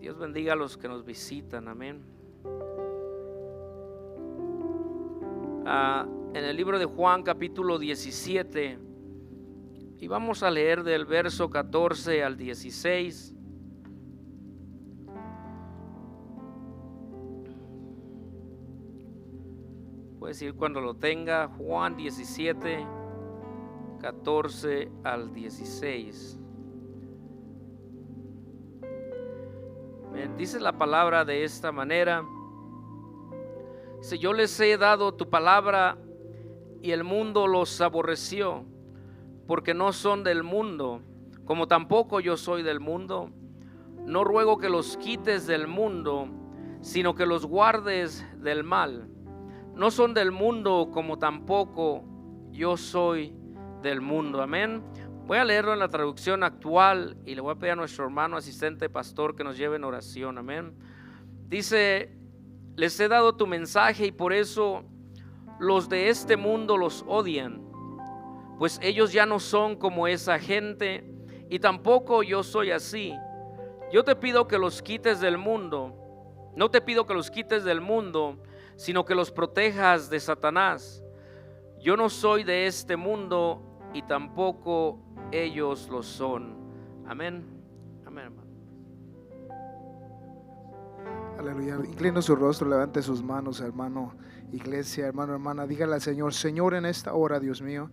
Dios bendiga a los que nos visitan, amén. En el libro de Juan capítulo 17, y vamos a leer del verso 14 al 16. Puedes ir cuando lo tenga. Juan 17, 14 al 16. Dice la palabra de esta manera: si yo les he dado tu palabra y el mundo los aborreció, porque no son del mundo, como tampoco yo soy del mundo, no ruego que los quites del mundo, sino que los guardes del mal. No son del mundo, como tampoco yo soy del mundo. Amén. Voy a leerlo en la traducción actual y le voy a pedir a nuestro hermano asistente pastor que nos lleve en oración. Amén. Dice: les he dado tu mensaje y por eso los de este mundo los odian, pues ellos ya no son como esa gente y tampoco yo soy así. Yo te pido que los quites del mundo. No te pido que los quites del mundo, sino que los protejas de Satanás. Yo no soy de este mundo y tampoco ellos lo son. Amén. Amén, hermano. Aleluya. Inclina su rostro, levante sus manos, hermano. Iglesia, hermano, hermana, dígale al Señor: Señor, en esta hora, Dios mío,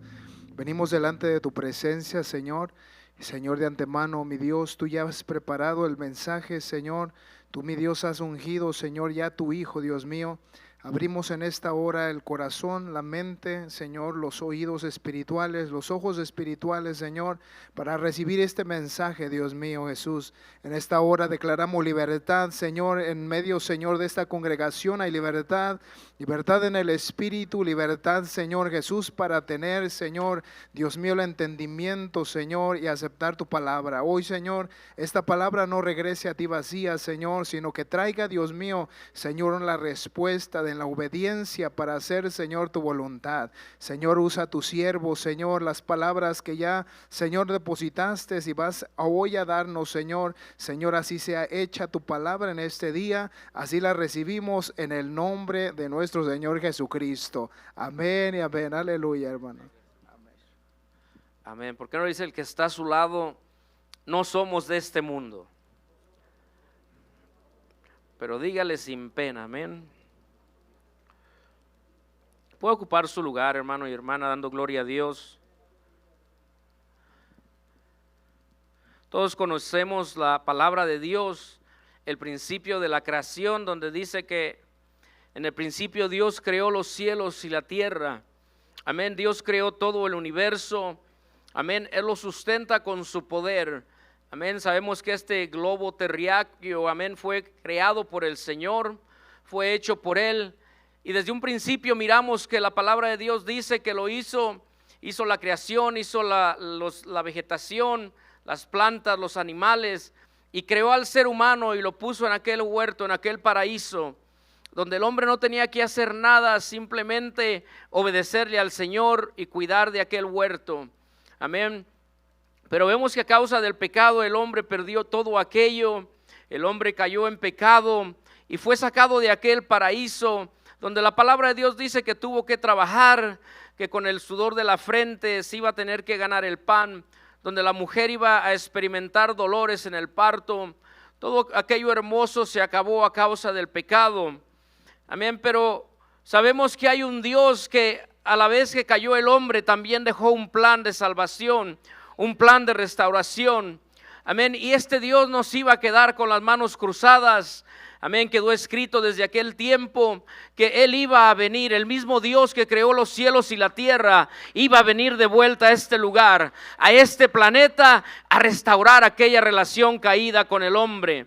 venimos delante de tu presencia, Señor. Señor, de antemano, mi Dios, tú ya has preparado el mensaje, Señor. Tú, mi Dios, has ungido, Señor, ya tu Hijo, Dios mío. Abrimos en esta hora el corazón, la mente, Señor, los oídos espirituales, los ojos espirituales, Señor, para recibir este mensaje, Dios mío, Jesús. En esta hora declaramos libertad, Señor, en medio, Señor, de esta congregación hay libertad, libertad en el Espíritu, libertad, Señor Jesús, para tener, Señor, Dios mío, el entendimiento, Señor, y aceptar tu palabra. Hoy, Señor, esta palabra no regrese a ti vacía, Señor, sino que traiga, Dios mío, Señor, la respuesta de la obediencia para hacer, Señor, tu voluntad. Señor, usa a tu siervo, Señor, las palabras que ya, Señor, depositaste y vas hoy a darnos, Señor. Señor, así sea hecha tu palabra en este día, así la recibimos en el nombre de nuestro Señor Jesucristo. Amén y amén. Aleluya, hermano. Amén. Amén. ¿Por qué no dice el que está a su lado: no somos de este mundo? Pero dígale sin pena. Amén. Puede ocupar su lugar, hermano y hermana, dando gloria a Dios. Todos conocemos la palabra de Dios, el principio de la creación, donde dice que en el principio Dios creó los cielos y la tierra. Amén. Dios creó todo el universo. Amén. Él lo sustenta con su poder. Amén. Sabemos que este globo terráqueo, amén, fue creado por el Señor, fue hecho por Él. Y desde un principio miramos que la palabra de Dios dice que lo hizo la creación, hizo la vegetación, las plantas, los animales, y creó al ser humano y lo puso en aquel huerto, en aquel paraíso, donde el hombre no tenía que hacer nada, simplemente obedecerle al Señor y cuidar de aquel huerto. Amén. Pero vemos que a causa del pecado el hombre perdió todo aquello, el hombre cayó en pecado y fue sacado de aquel paraíso, donde la palabra de Dios dice que tuvo que trabajar, que con el sudor de la frente se iba a tener que ganar el pan, donde la mujer iba a experimentar dolores en el parto. Todo aquello hermoso se acabó a causa del pecado. Amén. Pero sabemos que hay un Dios que a la vez que cayó el hombre también dejó un plan de salvación, un plan de restauración. Amén. Y este Dios nos iba a quedar con las manos cruzadas. Amén. Quedó escrito desde aquel tiempo que Él iba a venir, el mismo Dios que creó los cielos y la tierra, iba a venir de vuelta a este lugar, a este planeta, a restaurar aquella relación caída con el hombre.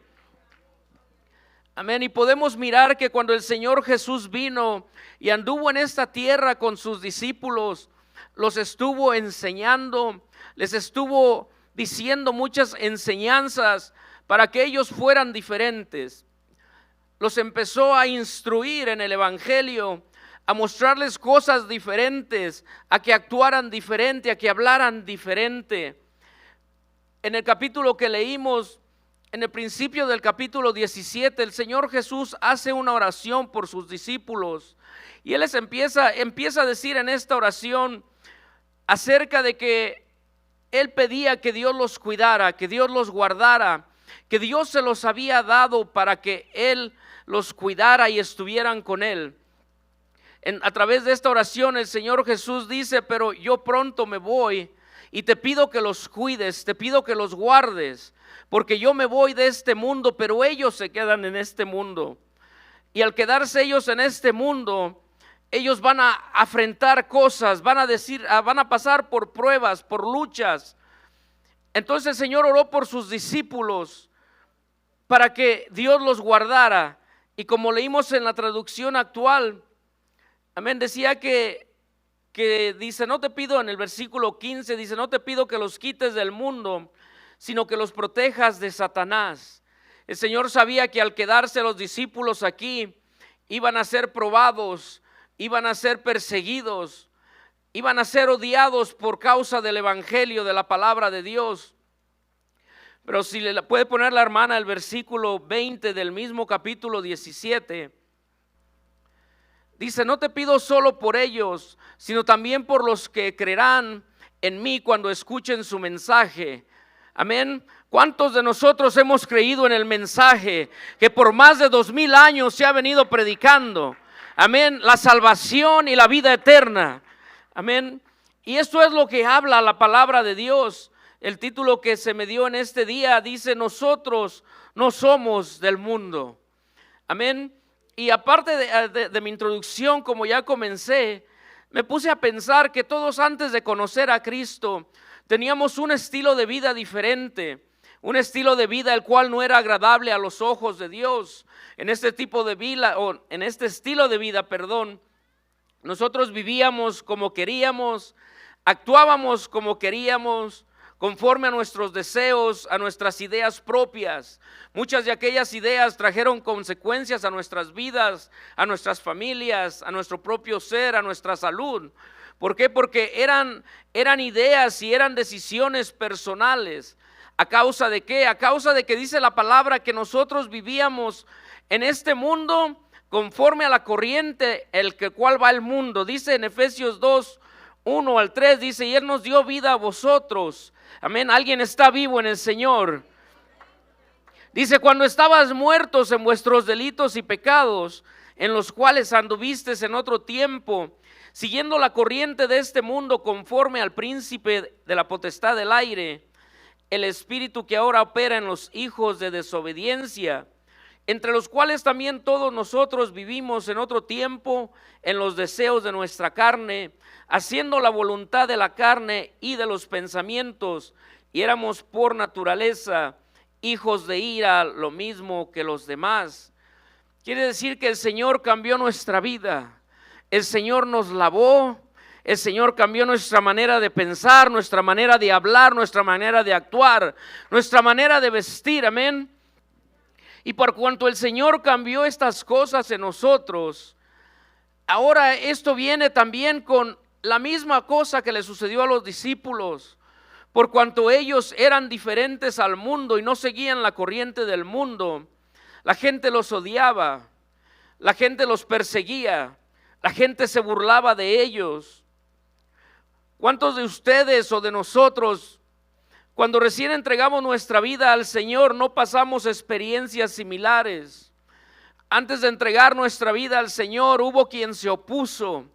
Amén. Y podemos mirar que cuando el Señor Jesús vino y anduvo en esta tierra con sus discípulos, los estuvo enseñando, les estuvo diciendo muchas enseñanzas para que ellos fueran diferentes. Los empezó a instruir en el evangelio, a mostrarles cosas diferentes, a que actuaran diferente, a que hablaran diferente. En el capítulo que leímos, en el principio del capítulo 17, el Señor Jesús hace una oración por sus discípulos. Y Él les empieza a decir en esta oración acerca de que Él pedía que Dios los cuidara, que Dios los guardara, que Dios se los había dado para que Él los cuidara y estuvieran con Él. A través de esta oración el Señor Jesús dice: pero yo pronto me voy y te pido que los cuides, te pido que los guardes, porque yo me voy de este mundo, pero ellos se quedan en este mundo. Y al quedarse ellos en este mundo, ellos van a afrentar cosas, van a pasar por pruebas, por luchas. Entonces el Señor oró por sus discípulos para que Dios los guardara. Y como leímos en la traducción actual, amén, decía que dice: no te pido, en el versículo 15, dice: no te pido que los quites del mundo, sino que los protejas de Satanás. El Señor sabía que al quedarse los discípulos aquí, iban a ser probados, iban a ser perseguidos, iban a ser odiados por causa del evangelio, de la palabra de Dios. Pero si le puede poner la hermana el versículo 20 del mismo capítulo 17, dice: no te pido solo por ellos, sino también por los que creerán en mí cuando escuchen su mensaje. Amén. ¿Cuántos de nosotros hemos creído en el mensaje que por más de 2000 años se ha venido predicando? Amén. La salvación y la vida eterna. Amén. Y esto es lo que habla la palabra de Dios. El título que se me dio en este día dice: nosotros no somos del mundo. Amén. Y aparte de mi introducción, como ya comencé, me puse a pensar que todos, antes de conocer a Cristo, teníamos un estilo de vida diferente, un estilo de vida el cual no era agradable a los ojos de Dios. En este tipo de vida, o en este estilo de vida, nosotros vivíamos como queríamos, actuábamos como queríamos, conforme a nuestros deseos, a nuestras ideas propias. Muchas de aquellas ideas trajeron consecuencias a nuestras vidas, a nuestras familias, a nuestro propio ser, a nuestra salud. ¿Por qué? Porque eran ideas y eran decisiones personales. ¿A causa de qué? A causa de que dice la palabra que nosotros vivíamos en este mundo conforme a la corriente el cual va el mundo. Dice en Efesios 2, 1 al 3, dice: y Él nos dio vida a vosotros. Amén. Alguien está vivo en el Señor. Dice: cuando estabas muertos en vuestros delitos y pecados, en los cuales anduvisteis en otro tiempo, siguiendo la corriente de este mundo, conforme al príncipe de la potestad del aire, el espíritu que ahora opera en los hijos de desobediencia, entre los cuales también todos nosotros vivimos en otro tiempo en los deseos de nuestra carne, haciendo la voluntad de la carne y de los pensamientos, y éramos por naturaleza hijos de ira, lo mismo que los demás. Quiere decir que el Señor cambió nuestra vida, el Señor nos lavó, el Señor cambió nuestra manera de pensar, nuestra manera de hablar, nuestra manera de actuar, nuestra manera de vestir, amén. Y por cuanto el Señor cambió estas cosas en nosotros, ahora esto viene también con la misma cosa que le sucedió a los discípulos. Por cuanto ellos eran diferentes al mundo y no seguían la corriente del mundo, la gente los odiaba, la gente los perseguía, la gente se burlaba de ellos. ¿Cuántos de ustedes o de nosotros, cuando recién entregamos nuestra vida al Señor, no pasamos experiencias similares? Antes de entregar nuestra vida al Señor, hubo quien se opuso,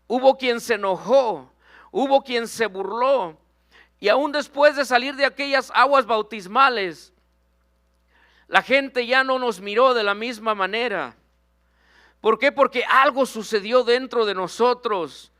hubo quien se enojó, hubo quien se burló. Y aún después de salir de aquellas aguas bautismales, la gente ya no nos miró de la misma manera. ¿Por qué? Porque algo sucedió dentro de nosotros.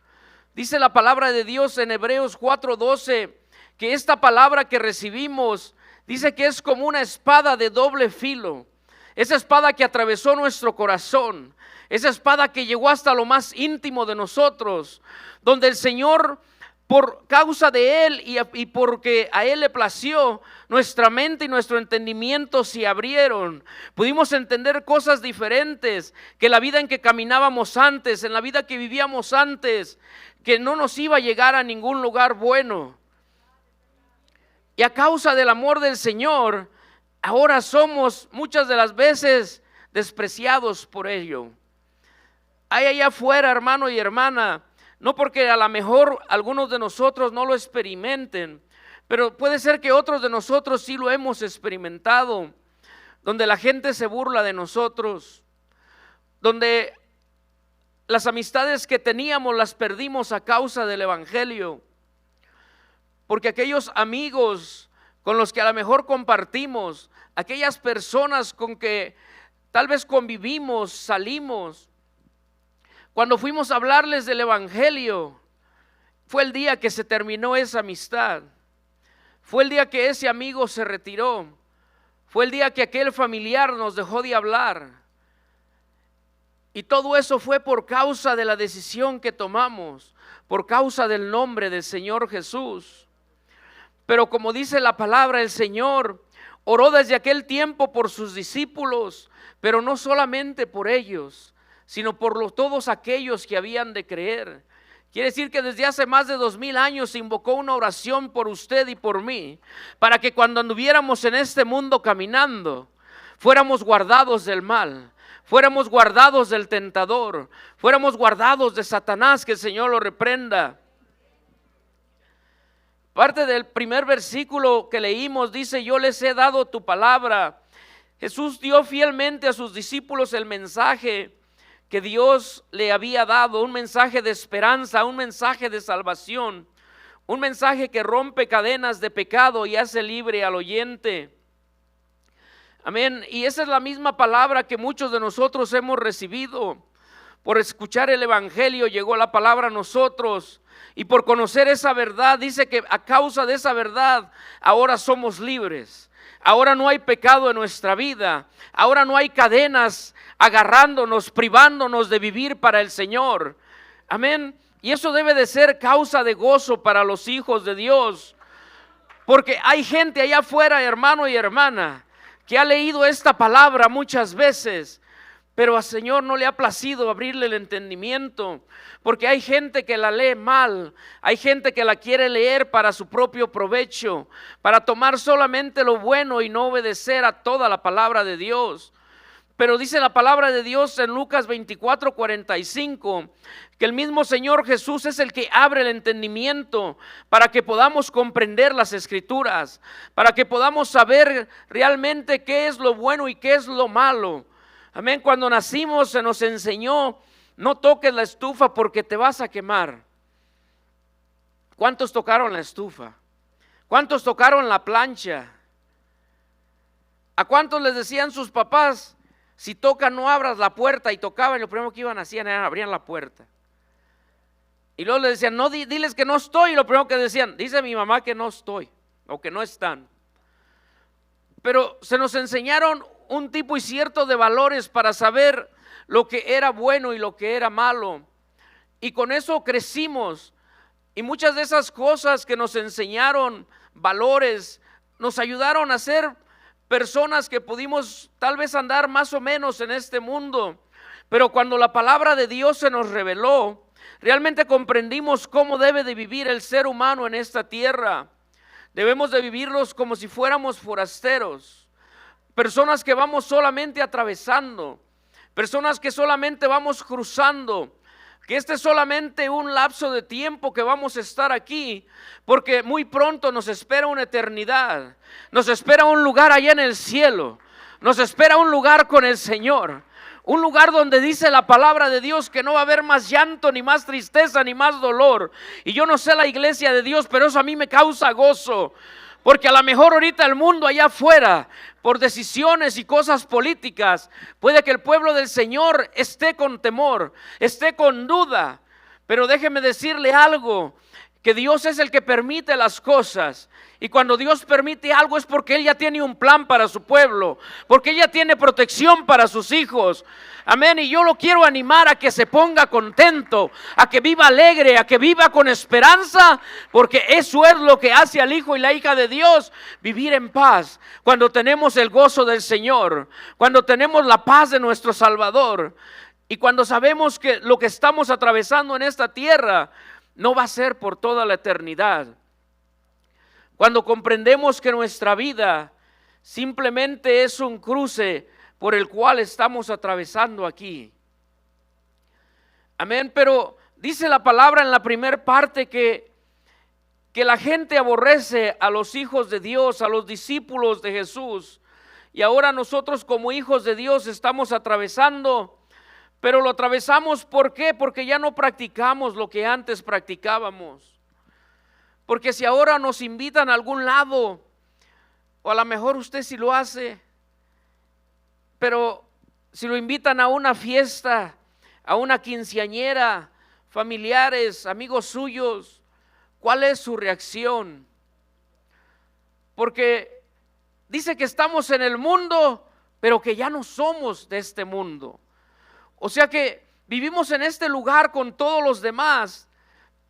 Dice la palabra de Dios en Hebreos 4:12, que esta palabra que recibimos, dice que es como una espada de doble filo. Esa espada que atravesó nuestro corazón, esa espada que llegó hasta lo más íntimo de nosotros, donde el Señor, por causa de Él y porque a Él le plació, nuestra mente y nuestro entendimiento se abrieron. Pudimos entender cosas diferentes que la vida en que caminábamos antes, en la vida que vivíamos antes, que no nos iba a llegar a ningún lugar bueno. Y a causa del amor del Señor, ahora somos muchas de las veces despreciados por ello. Hay allá afuera, hermano y hermana, no porque a lo mejor algunos de nosotros no lo experimenten, pero puede ser que otros de nosotros sí lo hemos experimentado, donde la gente se burla de nosotros, donde las amistades que teníamos las perdimos a causa del evangelio, porque aquellos amigos con los que a lo mejor compartimos, aquellas personas con que tal vez convivimos, salimos, cuando fuimos a hablarles del evangelio, fue el día que se terminó esa amistad, fue el día que ese amigo se retiró, fue el día que aquel familiar nos dejó de hablar. Y todo eso fue por causa de la decisión que tomamos, por causa del nombre del Señor Jesús. Pero como dice la palabra, el Señor oró desde aquel tiempo por sus discípulos, pero no solamente por ellos, sino por todos aquellos que habían de creer. Quiere decir que desde hace más de 2000 años se invocó una oración por usted y por mí, para que cuando anduviéramos en este mundo caminando, fuéramos guardados del mal, fuéramos guardados del tentador, fuéramos guardados de Satanás, que el Señor lo reprenda. Parte del primer versículo que leímos dice: yo les he dado tu palabra. Jesús dio fielmente a sus discípulos el mensaje que Dios le había dado, un mensaje de esperanza, un mensaje de salvación, un mensaje que rompe cadenas de pecado y hace libre al oyente. Amén. Y esa es la misma palabra que muchos de nosotros hemos recibido. Por escuchar el evangelio llegó la palabra a nosotros, y por conocer esa verdad, dice que a causa de esa verdad ahora somos libres. Ahora no hay pecado en nuestra vida, ahora no hay cadenas agarrándonos, privándonos de vivir para el Señor. Amén. Y eso debe de ser causa de gozo para los hijos de Dios, porque hay gente allá afuera, hermano y hermana, que ha leído esta palabra muchas veces, pero al Señor no le ha placido abrirle el entendimiento, porque hay gente que la lee mal, hay gente que la quiere leer para su propio provecho, para tomar solamente lo bueno y no obedecer a toda la palabra de Dios. Pero dice la palabra de Dios en Lucas 24:45, que el mismo Señor Jesús es el que abre el entendimiento para que podamos comprender las Escrituras, para que podamos saber realmente qué es lo bueno y qué es lo malo. Amén. Cuando nacimos se nos enseñó: no toques la estufa porque te vas a quemar. ¿Cuántos tocaron la estufa? ¿Cuántos tocaron la plancha? ¿A cuántos les decían sus papás: si toca no abras la puerta? Y tocaban y lo primero que iban hacían era abrían la puerta. Y luego les decían: no, diles que no estoy. Y lo primero que decían: dice mi mamá que no estoy o que no están. Pero se nos enseñaron un tipo y cierto de valores para saber lo que era bueno y lo que era malo, y con eso crecimos. Y muchas de esas cosas que nos enseñaron, valores, nos ayudaron a ser personas que pudimos tal vez andar más o menos en este mundo. Pero cuando la palabra de Dios se nos reveló, realmente comprendimos cómo debe de vivir el ser humano en esta tierra. Debemos de vivirlos como si fuéramos forasteros, personas que vamos solamente atravesando, personas que solamente vamos cruzando, que este es solamente un lapso de tiempo que vamos a estar aquí, porque muy pronto nos espera una eternidad, nos espera un lugar allá en el cielo, nos espera un lugar con el Señor, un lugar donde dice la palabra de Dios que no va a haber más llanto, ni más tristeza, ni más dolor. Y yo no sé la iglesia de Dios, pero eso a mí me causa gozo, porque a lo mejor ahorita el mundo allá afuera, por decisiones y cosas políticas, puede que el pueblo del Señor esté con temor, esté con duda. Pero déjeme decirle algo, que Dios es el que permite las cosas. Y cuando Dios permite algo es porque Él ya tiene un plan para su pueblo, porque Él ya tiene protección para sus hijos. Amén. Y yo lo quiero animar a que se ponga contento, a que viva alegre, a que viva con esperanza, porque eso es lo que hace al hijo y la hija de Dios, vivir en paz. Cuando tenemos el gozo del Señor, cuando tenemos la paz de nuestro Salvador, y cuando sabemos que lo que estamos atravesando en esta tierra no va a ser por toda la eternidad. Cuando comprendemos que nuestra vida simplemente es un cruce por el cual estamos atravesando aquí. Amén, pero dice la palabra en la primera parte que la gente aborrece a los hijos de Dios, a los discípulos de Jesús. Y ahora nosotros como hijos de Dios estamos atravesando, pero lo atravesamos ¿por qué? Porque ya no practicamos lo que antes practicábamos. Porque si ahora nos invitan a algún lado, o a lo mejor usted sí lo hace, pero si lo invitan a una fiesta, a una quinceañera, familiares, amigos suyos, ¿cuál es su reacción? Porque dice que estamos en el mundo, pero que ya no somos de este mundo. O sea que vivimos en este lugar con todos los demás,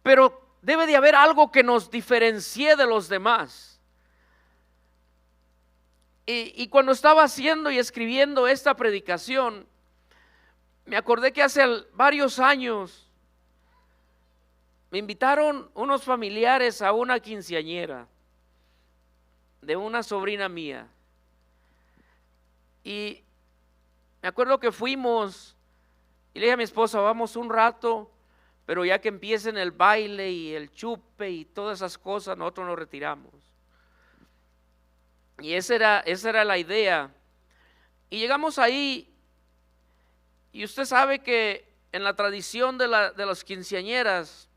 pero debe de haber algo que nos diferencie de los demás. Y cuando estaba haciendo y escribiendo esta predicación, me acordé que hace varios años me invitaron unos familiares a una quinceañera de una sobrina mía. Y me acuerdo que fuimos y le dije a mi esposa, vamos un rato, pero ya que empiecen el baile y el chupe y todas esas cosas, nosotros nos retiramos. Y esa era la idea. Y llegamos ahí, y usted sabe que en la tradición de las quinceañeras,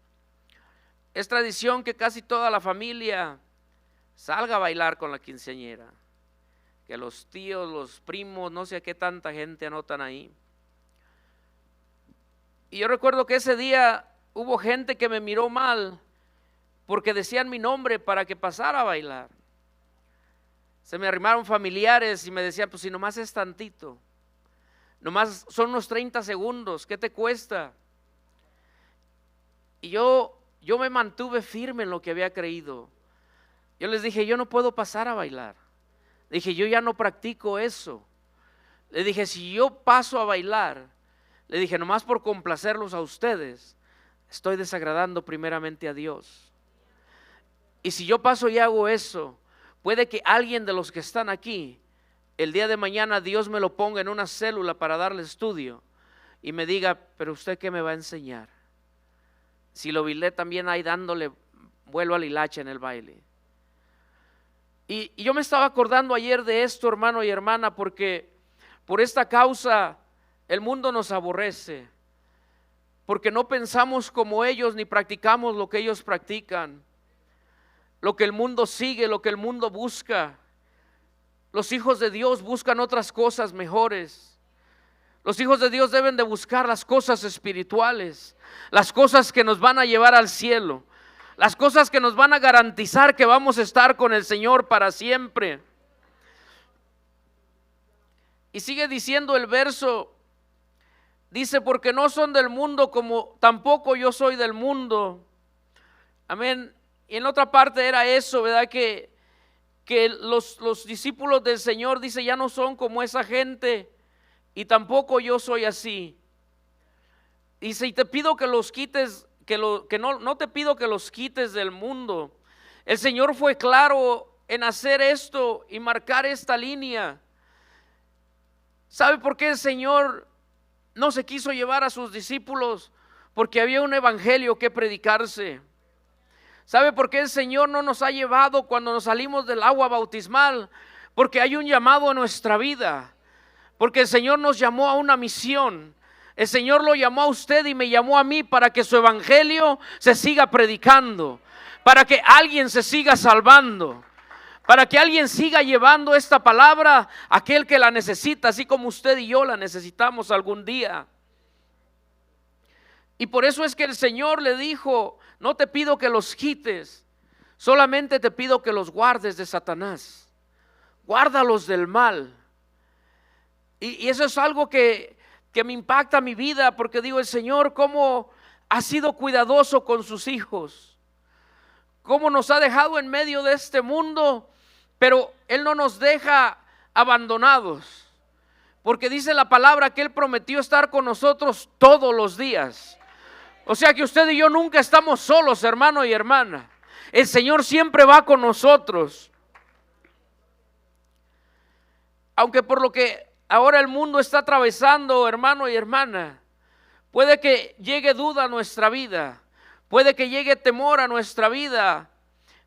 es tradición que casi toda la familia salga a bailar con la quinceañera. Que los tíos, los primos, no sé qué tanta gente anotan ahí. Y yo recuerdo que ese día hubo gente que me miró mal porque decían mi nombre para que pasara a bailar. Se me arrimaron familiares y me decían, pues si nomás es tantito, nomás son unos 30 segundos, ¿qué te cuesta? Y yo me mantuve firme en lo que había creído. Yo les dije, yo no puedo pasar a bailar. Dije, yo ya no practico eso. Le dije, si yo paso a bailar, le dije, nomás por complacerlos a ustedes, estoy desagradando primeramente a Dios. Y si yo paso y hago eso, puede que alguien de los que están aquí, el día de mañana Dios me lo ponga en una célula para darle estudio y me diga, pero usted ¿qué me va a enseñar? Si lo bailé también ahí dándole vuelo al hilacha en el baile. Y yo me estaba acordando ayer de esto, hermano y hermana, porque por esta causa el mundo nos aborrece, porque no pensamos como ellos ni practicamos lo que ellos practican, lo que el mundo sigue, lo que el mundo busca. Los hijos de Dios buscan otras cosas mejores. Los hijos de Dios deben de buscar las cosas espirituales, las cosas que nos van a llevar al cielo, las cosas que nos van a garantizar que vamos a estar con el Señor para siempre. Y sigue diciendo el verso, dice, porque no son del mundo como tampoco yo soy del mundo. Amén. Y en otra parte era eso, ¿verdad? Que los discípulos del Señor, dice, ya no son como esa gente y tampoco yo soy así. Dice, y te pido que los quites, no te pido que los quites del mundo. El Señor fue claro en hacer esto y marcar esta línea. ¿Sabe por qué el Señor no se quiso llevar a sus discípulos? Porque había un evangelio que predicarse. ¿Sabe por qué el Señor no nos ha llevado cuando nos salimos del agua bautismal? Porque hay un llamado a nuestra vida. Porque el Señor nos llamó a una misión. El Señor lo llamó a usted y me llamó a mí para que su evangelio se siga predicando, para que alguien se siga salvando, para que alguien siga llevando esta palabra a aquel que la necesita, así como usted y yo la necesitamos algún día. Y por eso es que el Señor le dijo, no te pido que los quites, solamente te pido que los guardes de Satanás, guárdalos del mal. Y eso es algo que me impacta mi vida, porque digo, el Señor cómo ha sido cuidadoso con sus hijos, cómo nos ha dejado en medio de este mundo, pero Él no nos deja abandonados, porque dice la palabra que Él prometió estar con nosotros todos los días. O sea que usted y yo nunca estamos solos, hermano y hermana. El Señor siempre va con nosotros. aunque por lo que ahora el mundo está atravesando, hermano y hermana, puede que llegue duda a nuestra vida, puede que llegue temor a nuestra vida,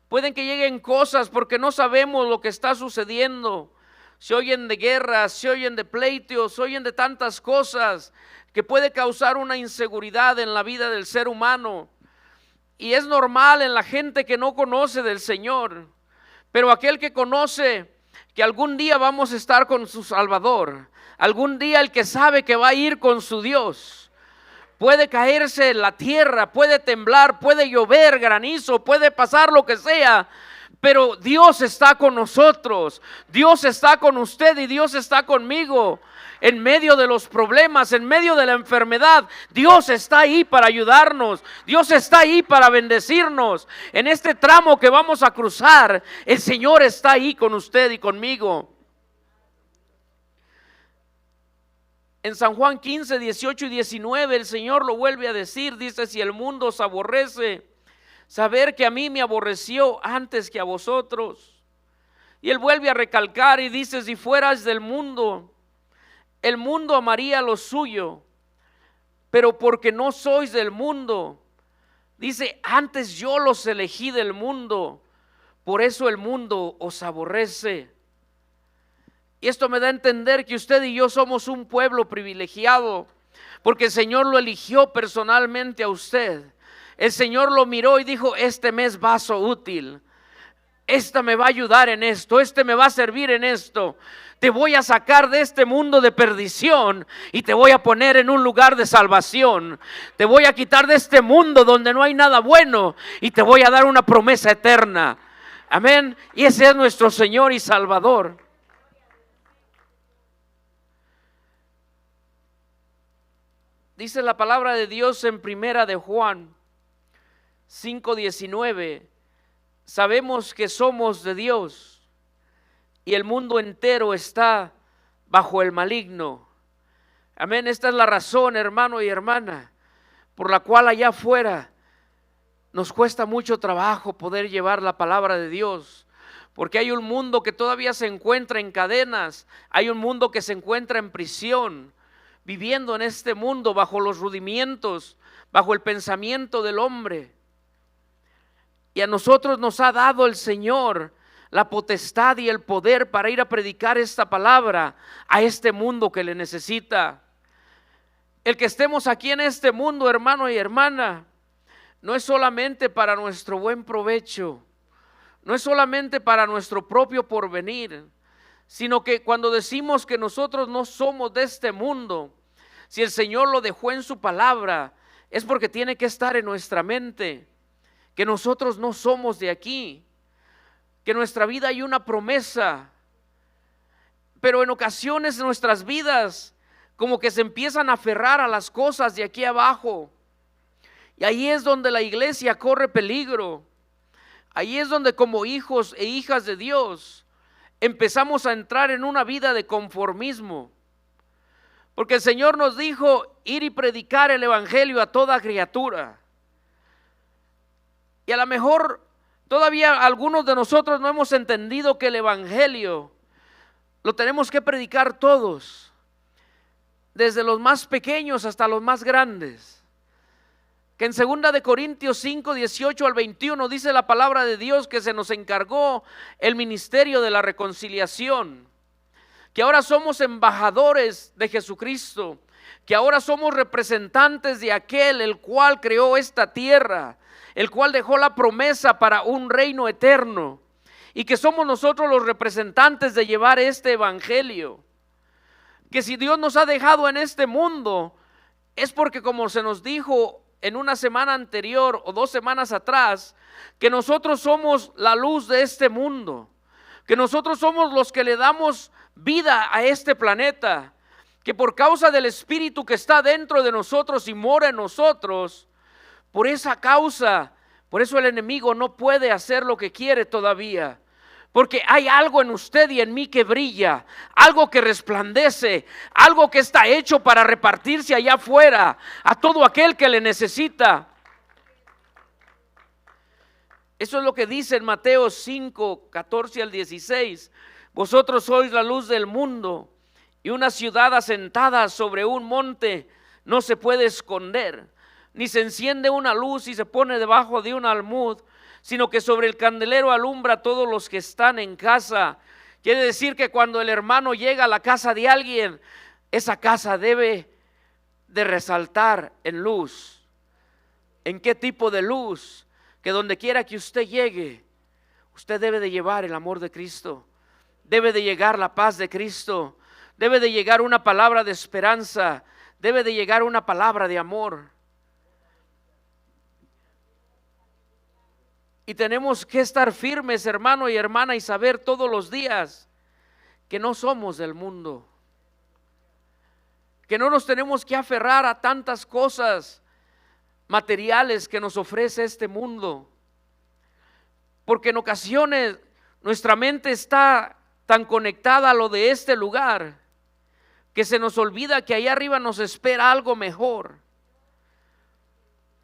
pueden que lleguen cosas porque no sabemos lo que está sucediendo. Se oyen de guerras, se oyen de pleitos, se oyen de tantas cosas que puede causar una inseguridad en la vida del ser humano. Y es normal en la gente que no conoce del Señor, pero aquel que conoce que algún día vamos a estar con su Salvador, algún día el que sabe que va a ir con su Dios, puede caerse la tierra, puede temblar, puede llover, granizo, puede pasar lo que sea, pero Dios está con nosotros, Dios está con usted y Dios está conmigo. En medio de los problemas, en medio de la enfermedad, Dios está ahí para ayudarnos, Dios está ahí para bendecirnos. En este tramo que vamos a cruzar, el Señor está ahí con usted y conmigo. En San Juan 15, 18 y 19 el Señor lo vuelve a decir, dice: si el mundo os aborrece, saber que a mí me aborreció antes que a vosotros. Y Él vuelve a recalcar y dice: si fueras del mundo, el mundo amaría lo suyo, pero porque no sois del mundo, dice, antes yo los elegí del mundo, por eso el mundo os aborrece. Y esto me da a entender que usted y yo somos un pueblo privilegiado, porque el Señor lo eligió personalmente a usted. El Señor lo miró y dijo: este me es vaso útil, esta me va a ayudar en esto, este me va a servir en esto. Te voy a sacar de este mundo de perdición y te voy a poner en un lugar de salvación. Te voy a quitar de este mundo donde no hay nada bueno y te voy a dar una promesa eterna. Amén. Y ese es nuestro Señor y Salvador. Dice la palabra de Dios en Primera de Juan 5:19. Sabemos que somos de Dios y el mundo entero está bajo el maligno. Amén. Esta es la razón, hermano y hermana, por la cual allá afuera nos cuesta mucho trabajo poder llevar la palabra de Dios, porque hay un mundo que todavía se encuentra en cadenas, hay un mundo que se encuentra en prisión, viviendo en este mundo bajo los rudimientos, bajo el pensamiento del hombre. Y a nosotros nos ha dado el Señor la potestad y el poder para ir a predicar esta palabra a este mundo que le necesita. El que estemos aquí en este mundo, hermano y hermana, no es solamente para nuestro buen provecho, no es solamente para nuestro propio porvenir, sino que cuando decimos que nosotros no somos de este mundo, si el Señor lo dejó en su palabra, es porque tiene que estar en nuestra mente que nosotros no somos de aquí, que en nuestra vida hay una promesa, pero en ocasiones nuestras vidas como que se empiezan a aferrar a las cosas de aquí abajo, y ahí es donde la iglesia corre peligro. Ahí es donde como hijos e hijas de Dios empezamos a entrar en una vida de conformismo, porque el Señor nos dijo ir y predicar el evangelio a toda criatura. Y a lo mejor todavía algunos de nosotros no hemos entendido que el evangelio lo tenemos que predicar todos, desde los más pequeños hasta los más grandes. Que en 2 de Corintios 5, 18 al 21 dice la palabra de Dios que se nos encargó el ministerio de la reconciliación, que ahora somos embajadores de Jesucristo, que ahora somos representantes de aquel el cual creó esta tierra, el cual dejó la promesa para un reino eterno, y que somos nosotros los representantes de llevar este evangelio. Que si Dios nos ha dejado en este mundo, es porque, como se nos dijo en una semana anterior o 2 semanas atrás, que nosotros somos la luz de este mundo, que nosotros somos los que le damos vida a este planeta, que por causa del Espíritu que está dentro de nosotros y mora en nosotros, por esa causa, por eso el enemigo no puede hacer lo que quiere todavía, porque hay algo en usted y en mí que brilla, algo que resplandece, algo que está hecho para repartirse allá afuera a todo aquel que le necesita. Eso es lo que dice en Mateo 5, 14 al 16. Vosotros sois la luz del mundo, y una ciudad asentada sobre un monte no se puede esconder, ni se enciende una luz y se pone debajo de un almud, sino que sobre el candelero alumbra a todos los que están en casa. Quiere decir que cuando el hermano llega a la casa de alguien, esa casa debe de resaltar en luz. ¿En qué tipo de luz? Que donde quiera que usted llegue, usted debe de llevar el amor de Cristo, debe de llegar la paz de Cristo, debe de llegar una palabra de esperanza, debe de llegar una palabra de amor. Y tenemos que estar firmes, hermano y hermana, y saber todos los días que no somos del mundo, que no nos tenemos que aferrar a tantas cosas materiales que nos ofrece este mundo, porque en ocasiones nuestra mente está tan conectada a lo de este lugar que se nos olvida que allá arriba nos espera algo mejor.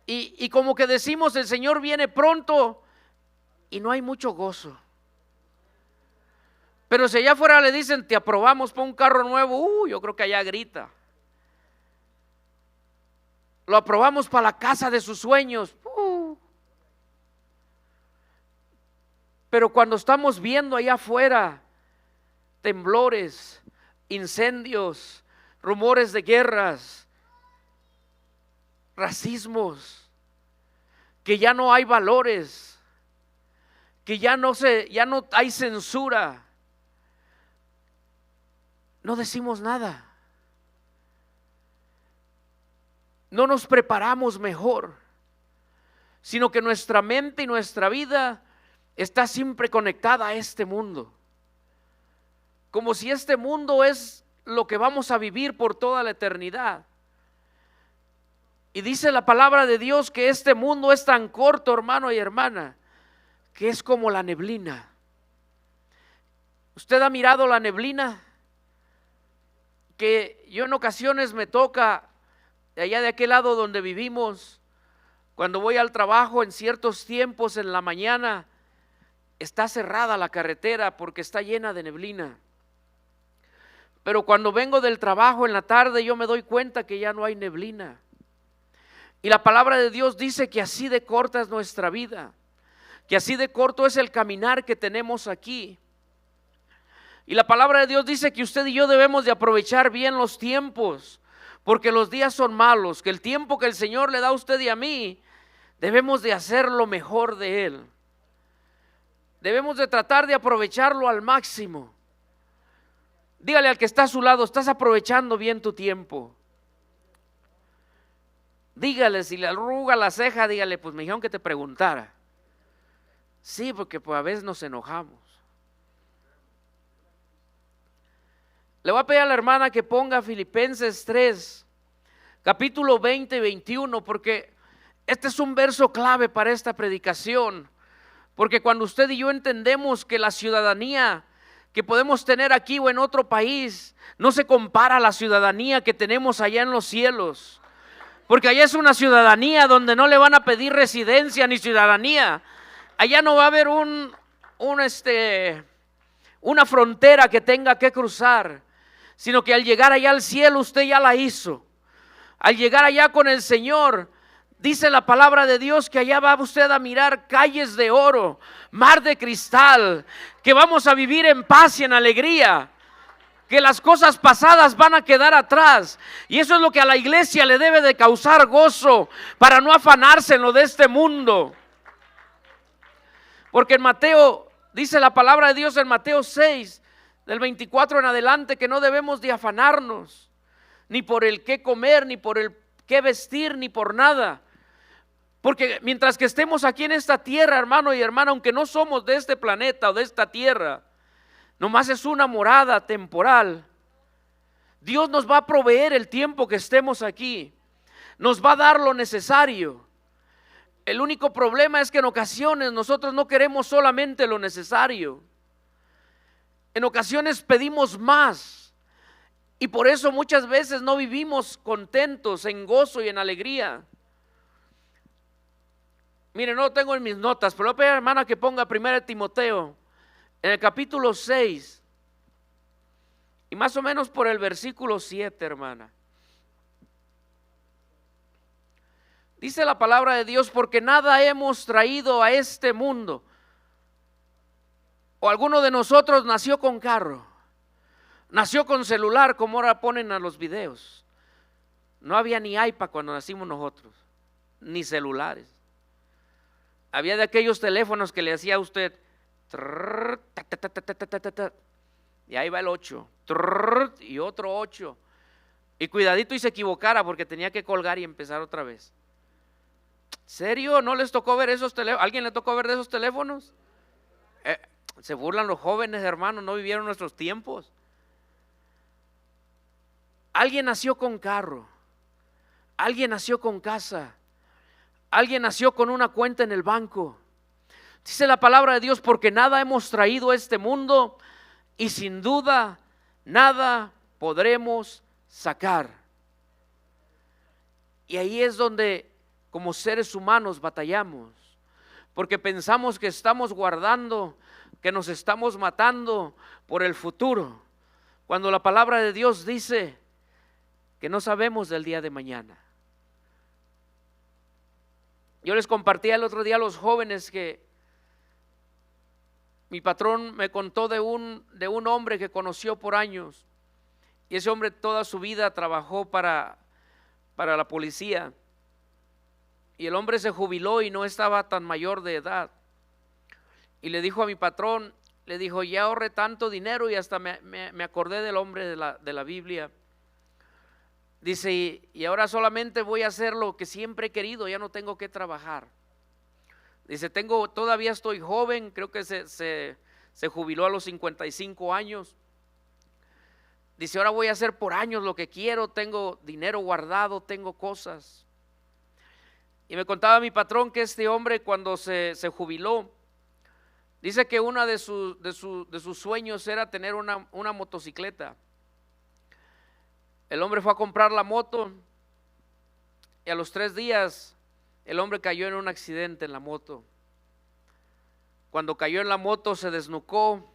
Y como que decimos, el Señor viene pronto, y no hay mucho gozo. Pero si allá afuera le dicen, te aprobamos para un carro nuevo, yo creo que allá grita. Lo aprobamos para la casa de sus sueños. Pero cuando estamos viendo allá afuera temblores, incendios, rumores de guerras, racismos, que ya no hay valores, que ya no hay censura, no decimos nada. No nos preparamos mejor, sino que nuestra mente y nuestra vida está siempre conectada a este mundo, como si este mundo es lo que vamos a vivir por toda la eternidad. Y dice la palabra de Dios que este mundo es tan corto, hermano y hermana, que es como la neblina. ¿Usted ha mirado la neblina? Que yo en ocasiones me toca de allá de aquel lado donde vivimos, cuando voy al trabajo en ciertos tiempos en la mañana, está cerrada la carretera porque está llena de neblina. Pero cuando vengo del trabajo en la tarde, yo me doy cuenta que ya no hay neblina. Y la palabra de Dios dice que así de corta es nuestra vida, que así de corto es el caminar que tenemos aquí. Y la palabra de Dios dice que usted y yo debemos de aprovechar bien los tiempos, porque los días son malos, que el tiempo que el Señor le da a usted y a mí, debemos de hacer lo mejor de él. Debemos de tratar de aprovecharlo al máximo. Dígale al que está a su lado, ¿estás aprovechando bien tu tiempo? Dígale, si le arruga la ceja, dígale, pues me dijeron que te preguntara. Sí, porque pues a veces nos enojamos. Le voy a pedir a la hermana que ponga Filipenses 3, capítulo 20 y 21, porque este es un verso clave para esta predicación. Porque cuando usted y yo entendemos que la ciudadanía que podemos tener aquí o en otro país no se compara a la ciudadanía que tenemos allá en los cielos, porque allá es una ciudadanía donde no le van a pedir residencia ni ciudadanía. Allá no va a haber una frontera que tenga que cruzar, sino que al llegar allá al cielo usted ya la hizo. Al llegar allá con el Señor, dice la palabra de Dios que allá va usted a mirar calles de oro, mar de cristal, que vamos a vivir en paz y en alegría, que las cosas pasadas van a quedar atrás. Y eso es lo que a la iglesia le debe de causar gozo, para no afanarse en lo de este mundo. Porque en Mateo, dice la palabra de Dios en Mateo 6, del 24 en adelante, que no debemos de afanarnos, ni por el qué comer, ni por el qué vestir, ni por nada. Porque mientras que estemos aquí en esta tierra, hermano y hermana, aunque no somos de este planeta o de esta tierra, nomás es una morada temporal. Dios nos va a proveer el tiempo que estemos aquí, nos va a dar lo necesario. El único problema es que en ocasiones nosotros no queremos solamente lo necesario. En ocasiones pedimos más, y por eso muchas veces no vivimos contentos, en gozo y en alegría. Miren, no lo tengo en mis notas, pero voy a pedir a la hermana que ponga 1 Timoteo, en el capítulo 6, Y más o menos por el versículo 7, hermana. Dice la palabra de Dios, porque nada hemos traído a este mundo. O alguno de nosotros nació con carro, nació con celular, como ahora ponen a los videos. No había ni iPad cuando nacimos nosotros, ni celulares. Había de aquellos teléfonos que le hacía a usted, y ahí va el 8, y otro 8. Y cuidadito y se equivocara porque tenía que colgar y empezar otra vez. ¿Serio? ¿No les tocó ver esos teléfonos? ¿Alguien le tocó ver de esos teléfonos? Se burlan los jóvenes, hermanos, no vivieron nuestros tiempos. Alguien nació con carro, alguien nació con casa, alguien nació con una cuenta en el banco. Dice la palabra de Dios, porque nada hemos traído a este mundo y sin duda nada podremos sacar. Y ahí es donde como seres humanos batallamos, porque pensamos que estamos guardando, que nos estamos matando por el futuro, cuando la palabra de Dios dice que no sabemos del día de mañana. Yo les compartía el otro día a los jóvenes que mi patrón me contó de un hombre que conoció por años, y ese hombre toda su vida trabajó para la policía, y el hombre se jubiló y no estaba tan mayor de edad. Y le dijo a mi patrón, le dijo, ya ahorré tanto dinero, y hasta me acordé del hombre de la Biblia. Dice, y ahora solamente voy a hacer lo que siempre he querido, ya no tengo que trabajar. Dice, todavía estoy joven, creo que se jubiló a los 55 años. Dice, ahora voy a hacer por años lo que quiero, tengo dinero guardado, tengo cosas. Y me contaba mi patrón que este hombre cuando se jubiló, dice que uno de sus sueños era tener una motocicleta. El hombre fue a comprar la moto y a los 3 días el hombre cayó en un accidente en la moto. Cuando cayó en la moto se desnucó,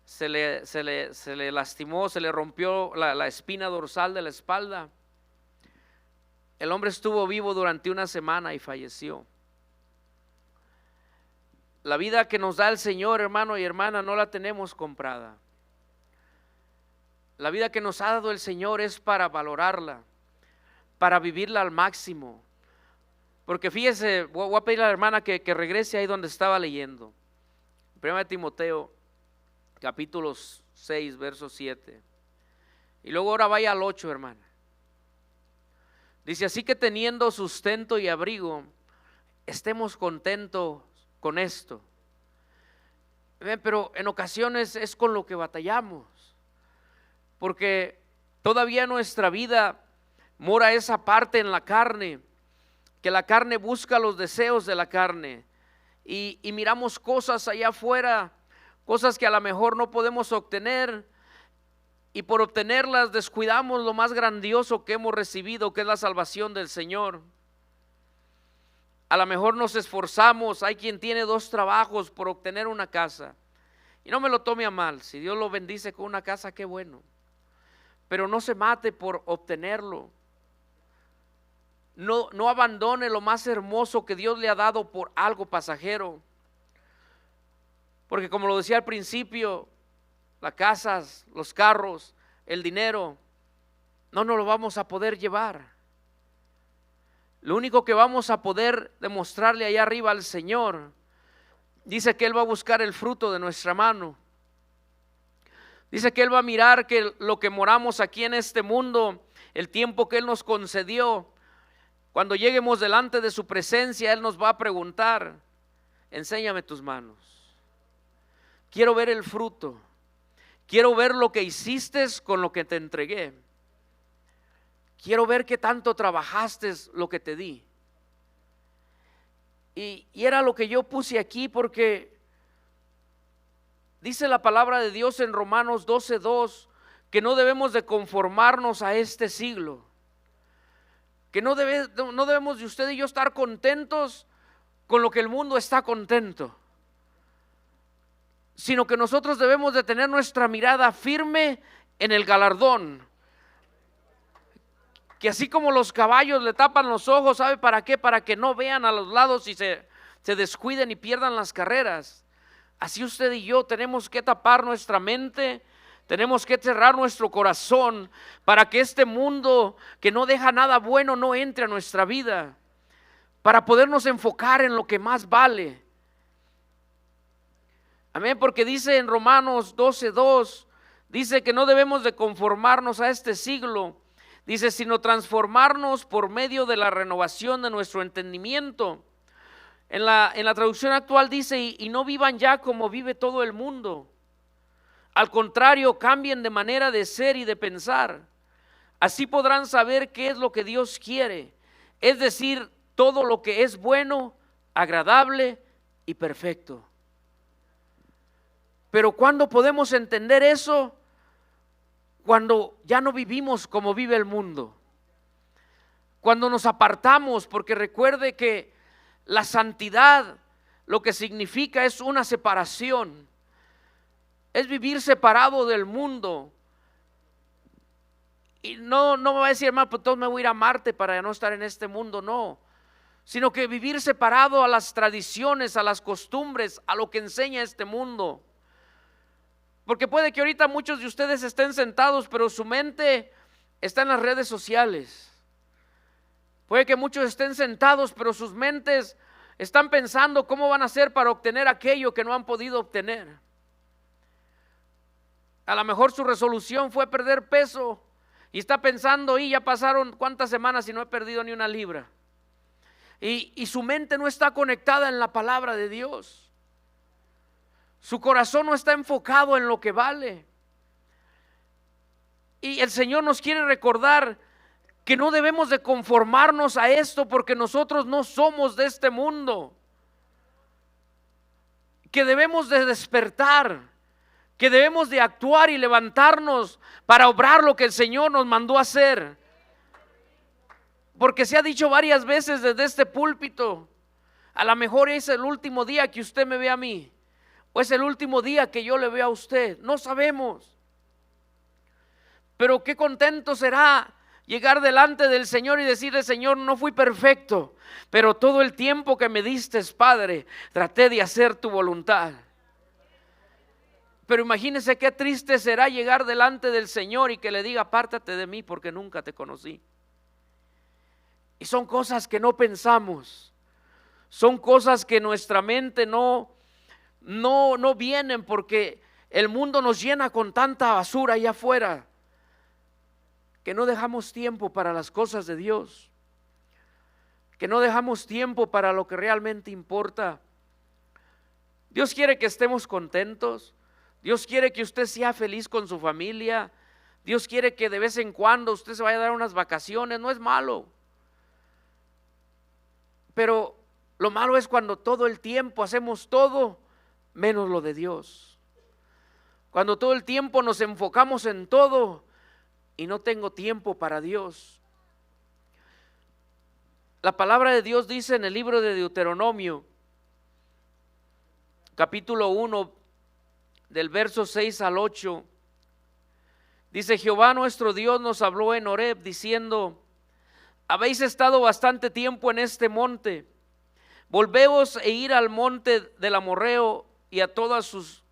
se le lastimó, se le rompió la espina dorsal de la espalda. El hombre estuvo vivo durante una semana y falleció. La vida que nos da el Señor, hermano y hermana, no la tenemos comprada. La vida que nos ha dado el Señor es para valorarla, para vivirla al máximo. Porque fíjese, voy a pedir a la hermana que regrese ahí donde estaba leyendo. 1 Timoteo, capítulo 6, verso 7. Y luego ahora vaya al 8, hermana. Dice, así que teniendo sustento y abrigo, estemos contentos con esto. Pero en ocasiones es con lo que batallamos, porque todavía en nuestra vida mora esa parte en la carne, que la carne busca los deseos de la carne, y miramos cosas allá afuera, cosas que a lo mejor no podemos obtener, y por obtenerlas descuidamos lo más grandioso que hemos recibido, que es la salvación del Señor. A lo mejor nos esforzamos, hay quien tiene 2 trabajos por obtener una casa, y no me lo tome a mal, si Dios lo bendice con una casa, qué bueno, pero no se mate por obtenerlo. No abandone lo más hermoso que Dios le ha dado por algo pasajero, porque como lo decía al principio, las casas, los carros, el dinero, no nos lo vamos a poder llevar. Lo único que vamos a poder demostrarle allá arriba al Señor, dice que Él va a buscar el fruto de nuestra mano. Dice que Él va a mirar que lo que moramos aquí en este mundo, el tiempo que Él nos concedió, cuando lleguemos delante de su presencia, Él nos va a preguntar, enséñame tus manos. Quiero ver el fruto. Quiero ver lo que hiciste con lo que te entregué. Quiero ver qué tanto trabajaste lo que te di. Y era lo que yo puse aquí, porque dice la palabra de Dios en Romanos 12:2 que no debemos de conformarnos a este siglo, que no debemos de usted y yo estar contentos con lo que el mundo está contento, sino que nosotros debemos de tener nuestra mirada firme en el galardón. Que así como los caballos le tapan los ojos, ¿sabe para qué? Para que no vean a los lados y se descuiden y pierdan las carreras. Así usted y yo tenemos que tapar nuestra mente, tenemos que cerrar nuestro corazón para que este mundo que no deja nada bueno no entre a nuestra vida, para podernos enfocar en lo que más vale. Amén, porque dice en Romanos 12:2, dice que no debemos de conformarnos a este siglo, dice, sino transformarnos por medio de la renovación de nuestro entendimiento. En la traducción actual dice, y no vivan ya como vive todo el mundo. Al contrario, cambien de manera de ser y de pensar. Así podrán saber qué es lo que Dios quiere, es decir, todo lo que es bueno, agradable y perfecto. Pero ¿cuándo podemos entender eso? Cuando ya no vivimos como vive el mundo. Cuando nos apartamos, porque recuerde que la santidad lo que significa es una separación. Es vivir separado del mundo. Y no me va a decir, hermano, pues entonces me voy a ir a Marte para no estar en este mundo, no. Sino que vivir separado a las tradiciones, a las costumbres, a lo que enseña este mundo. Porque puede que ahorita muchos de ustedes estén sentados, pero su mente está en las redes sociales. Puede que muchos estén sentados, pero sus mentes están pensando cómo van a hacer para obtener aquello que no han podido obtener. A lo mejor su resolución fue perder peso y está pensando, y ya pasaron cuántas semanas y no he perdido ni una libra. Y su mente no está conectada en la palabra de Dios. Su corazón no está enfocado en lo que vale. Y el Señor nos quiere recordar que no debemos de conformarnos a esto, porque nosotros no somos de este mundo. Que debemos de despertar, que debemos de actuar y levantarnos para obrar lo que el Señor nos mandó a hacer. Porque se ha dicho varias veces desde este púlpito, a lo mejor es el último día que usted me ve a mí, o es el último día que yo le veo a usted, no sabemos. Pero qué contento será llegar delante del Señor y decirle, Señor, no fui perfecto, pero todo el tiempo que me diste, Padre, traté de hacer tu voluntad. Pero imagínese qué triste será llegar delante del Señor y que le diga, apártate de mí porque nunca te conocí. Y son cosas que no pensamos, son cosas que nuestra mente no vienen, porque el mundo nos llena con tanta basura allá afuera que no dejamos tiempo para las cosas de Dios, que no dejamos tiempo para lo que realmente importa. Dios quiere que estemos contentos, Dios quiere que usted sea feliz con su familia, Dios quiere que de vez en cuando usted se vaya a dar unas vacaciones, no es malo. Pero lo malo es cuando todo el tiempo hacemos todo menos lo de Dios. Cuando todo el tiempo nos enfocamos en todo y no tengo tiempo para Dios. La palabra de Dios dice en el libro de Deuteronomio, capítulo 1, del verso 6 al 8, dice, Jehová nuestro Dios nos habló en Horeb diciendo, habéis estado bastante tiempo en este monte, volveos e ir al monte del Amorreo y a todas sus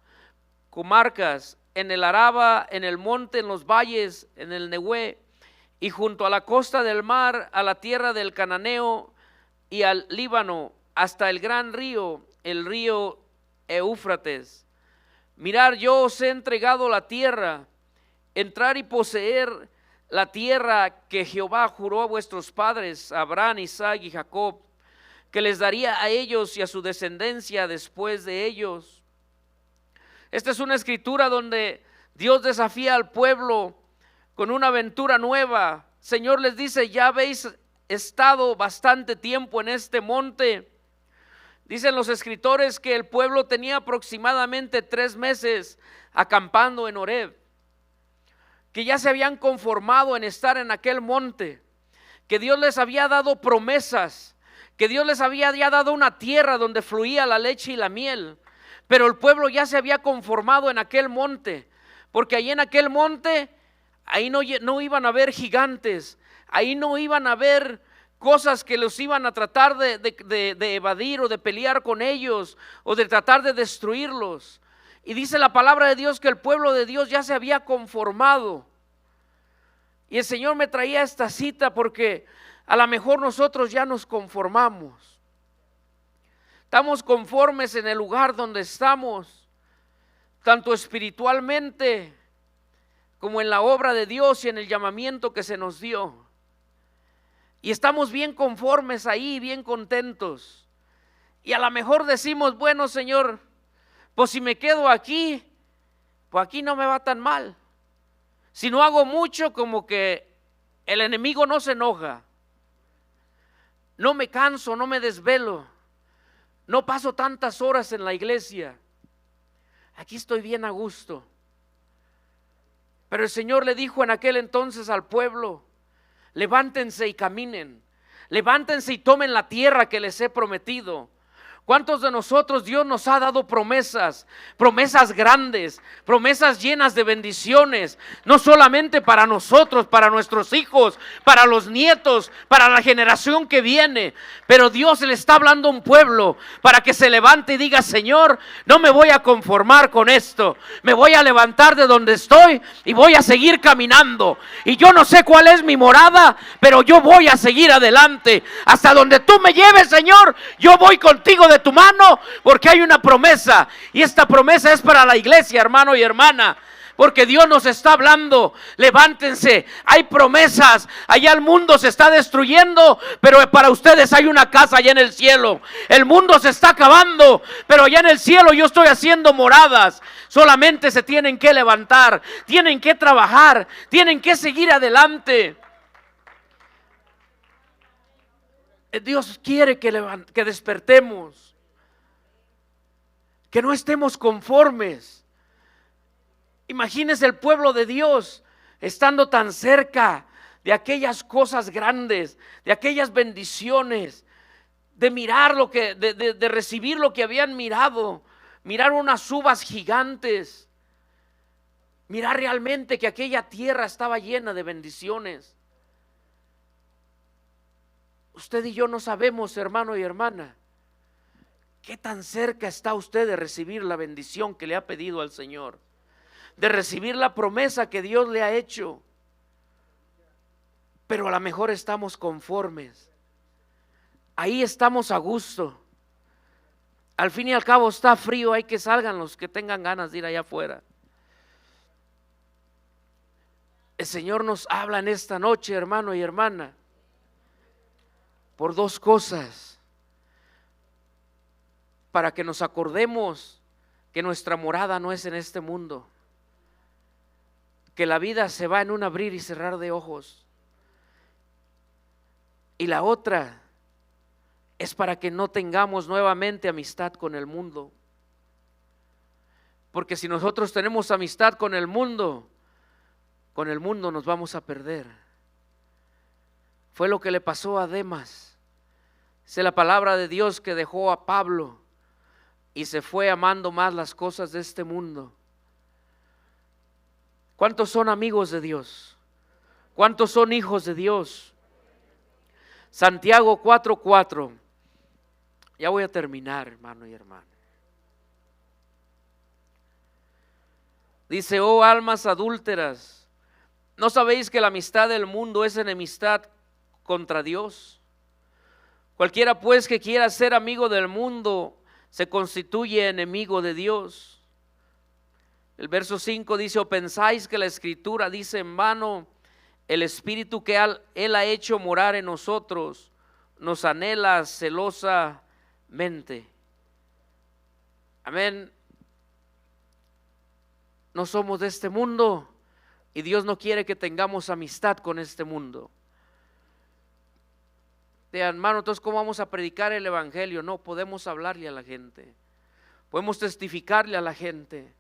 comarcas, en el Araba, en el monte, en los valles, en el Nehué, y junto a la costa del mar, a la tierra del Cananeo y al Líbano, hasta el gran río, el río Éufrates. Mirar, yo os he entregado la tierra, entrar y poseer la tierra que Jehová juró a vuestros padres, a Abraham, Isaac y Jacob, que les daría a ellos y a su descendencia después de ellos. Esta es una escritura donde Dios desafía al pueblo con una aventura nueva. Señor les dice, ya habéis estado bastante tiempo en este monte. Dicen los escritores que el pueblo tenía aproximadamente 3 meses acampando en Horeb, que ya se habían conformado en estar en aquel monte, que Dios les había dado promesas, que Dios les había ya dado una tierra donde fluía la leche y la miel. Pero el pueblo ya se había conformado en aquel monte, porque ahí en aquel monte, ahí no iban a haber gigantes, ahí no iban a haber cosas que los iban a tratar de evadir o de pelear con ellos o de tratar de destruirlos. Y dice la palabra de Dios que el pueblo de Dios ya se había conformado. Y el Señor me traía esta cita porque a lo mejor nosotros ya nos conformamos. Estamos conformes en el lugar donde estamos, tanto espiritualmente como en la obra de Dios y en el llamamiento que se nos dio. Y estamos bien conformes ahí, bien contentos. Y a lo mejor decimos, bueno, Señor, pues si me quedo aquí, pues aquí no me va tan mal. Si no hago mucho, como que el enemigo no se enoja. No me canso, no me desvelo. No paso tantas horas en la iglesia. Aquí estoy bien a gusto. Pero el Señor le dijo en aquel entonces al pueblo, levántense y caminen. Levántense y tomen la tierra que les he prometido. ¿Cuántos de nosotros Dios nos ha dado promesas? Promesas grandes, promesas llenas de bendiciones, no solamente para nosotros, para nuestros hijos, para los nietos, para la generación que viene, pero Dios le está hablando a un pueblo para que se levante y diga, Señor, no me voy a conformar con esto, me voy a levantar de donde estoy y voy a seguir caminando. Y yo no sé cuál es mi morada, pero yo voy a seguir adelante, hasta donde tú me lleves, Señor, yo voy contigo de tu mano, porque hay una promesa, y esta promesa es para la iglesia, hermano y hermana, porque Dios nos está hablando, levántense, hay promesas, allá el mundo se está destruyendo, pero para ustedes hay una casa allá en el cielo. El mundo se está acabando, pero allá en el cielo yo estoy haciendo moradas. Solamente se tienen que levantar, tienen que trabajar, tienen que seguir adelante. Dios quiere que despertemos, que no estemos conformes. Imagínense el pueblo de Dios estando tan cerca de aquellas cosas grandes, de aquellas bendiciones, de mirar de recibir lo que habían mirado, mirar unas uvas gigantes, mirar realmente que aquella tierra estaba llena de bendiciones. Usted y yo no sabemos, hermano y hermana, qué tan cerca está usted de recibir la bendición que le ha pedido al Señor, de recibir la promesa que Dios le ha hecho. Pero a lo mejor estamos conformes, ahí estamos a gusto. Al fin y al cabo está frío, hay que salgan los que tengan ganas de ir allá afuera. El Señor nos habla en esta noche, hermano y hermana, por dos cosas, para que nos acordemos que nuestra morada no es en este mundo, que la vida se va en un abrir y cerrar de ojos, y la otra es para que no tengamos nuevamente amistad con el mundo, porque si nosotros tenemos amistad con el mundo nos vamos a perder. Fue lo que le pasó a Demas. Es la palabra de Dios que dejó a Pablo y se fue amando más las cosas de este mundo. ¿Cuántos son amigos de Dios? ¿Cuántos son hijos de Dios? Santiago 4:4. Ya voy a terminar, hermano y hermana. Dice, oh almas adúlteras, ¿no sabéis que la amistad del mundo es enemistad contra Dios? Cualquiera pues que quiera ser amigo del mundo se constituye enemigo de Dios. El verso 5 dice, o pensáis que la escritura dice en vano, el espíritu que Él ha hecho morar en nosotros nos anhela celosamente. Amén. No somos de este mundo y Dios no quiere que tengamos amistad con este mundo. Hermano, entonces ¿cómo vamos a predicar el evangelio? No, podemos hablarle a la gente, podemos testificarle a la gente,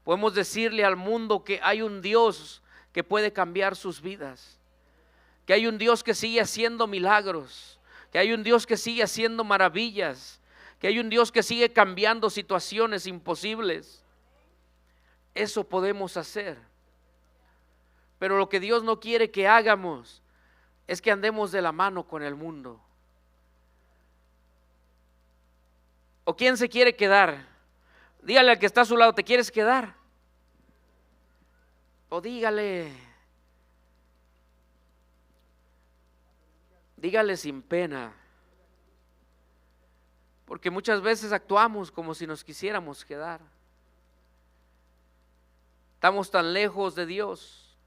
podemos decirle al mundo que hay un Dios que puede cambiar sus vidas, que hay un Dios que sigue haciendo milagros, que hay un Dios que sigue haciendo maravillas, que hay un Dios que sigue cambiando situaciones imposibles. Eso podemos hacer. Pero lo que Dios no quiere que hagamos es que andemos de la mano con el mundo. ¿O quién se quiere quedar? Dígale al que está a su lado, ¿te quieres quedar? O dígale sin pena. Porque muchas veces actuamos como si nos quisiéramos quedar. Estamos tan lejos de Dios.